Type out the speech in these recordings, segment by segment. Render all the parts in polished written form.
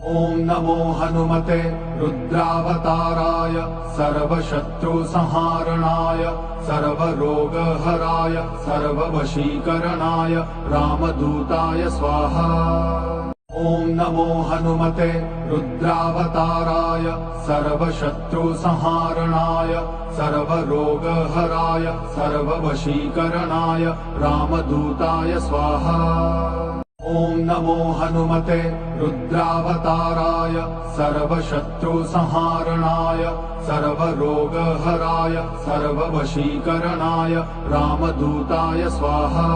ॐ नमो हनुमते रुद्रावताराय सर्वशत्रुसंहारणाय सर्वरोगहराय सर्ववशीकरणाय रामदूताय स्वाहा। ॐ नमो हनुमते रुद्रावताराय सर्वशत्रुसंहारणाय सर्वरोगहराय सर्ववशीकरणाय रामदूताय स्वाहा। ॐ नमो हनुमते रुद्रावताराय सर्वशत्रुसंहारणाय सर्वरोगहराय सर्ववशीकरणाय रामदूताय स्वाहा।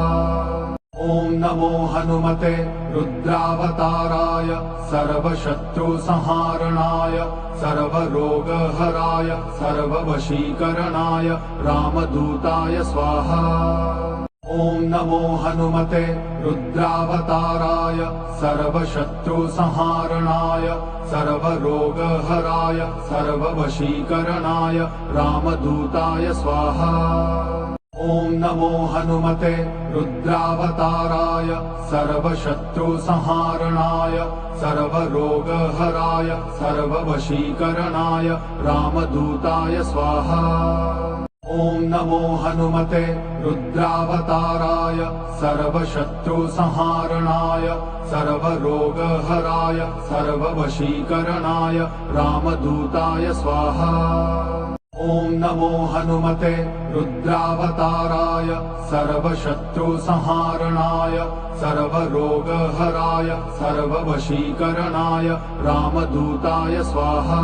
ॐ नमो हनुमते रुद्रावताराय सर्वशत्रुसंहारणाय सर्वरोगहराय सर्ववशीकरणाय रामदूताय स्वाहा। ॐ नमो हनुमते रुद्रावताराय सर्वशत्रुसंहारणाय सर्वरोगहराय सर्ववशीकरणाय रामदूताय स्वाहा। ॐ नमो हनुमते रुद्रावताराय सर्वशत्रुसंहारणाय सर्वरोगहराय सर्ववशीकरणाय रामदूताय स्वाहा। ॐ नमो हनुमते रुद्रावताराय सर्वशत्रुसंहारणाय सर्वरोगहराय सर्ववशीकरणाय रामदूताय स्वाहा। ॐ नमो हनुमते रुद्रावताराय सर्वशत्रुसंहारणाय सर्वरोगहराय सर्ववशीकरणाय रामदूताय स्वाहा।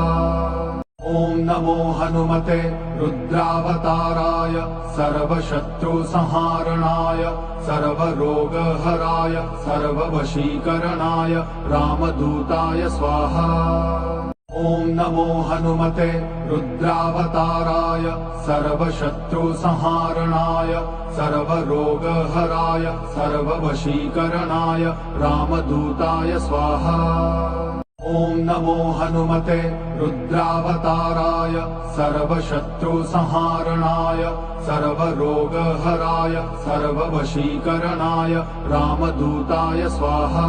ॐ नमो हनुमते रुद्रावताराय सर्वशत्रुसंहारणाय सर्वरोगहराय सर्ववशीकरणाय रामदूताय स्वाहा। ॐ नमो हनुमते रुद्रावताराय सर्वशत्रुसंहारणाय सर्वरोगहराय सर्ववशीकरणाय रामदूताय स्वाहा। ॐ नमो हनुमते रुद्रावताराय सर्वशत्रुसंहारणाय सर्वरोगहराय सर्ववशीकरणाय रामदूताय स्वाहा।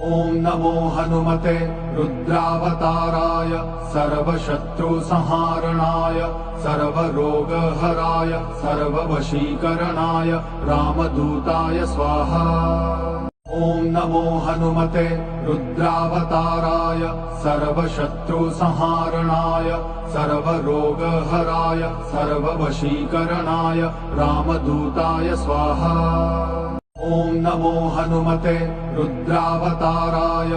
ॐ नमो हनुमते रुद्रावताराय सर्वशत्रुसंहारणाय सर्वरोगहराय सर्ववशीकरणाय रामदूताय स्वाहा। ॐ नमो हनुमते रुद्रावताराय सर्वशत्रुसंहारणाय सर्वरोगहराय सर्ववशीकरणाय रामदूताय स्वाहा। ॐ नमो हनुमते रुद्रावताराय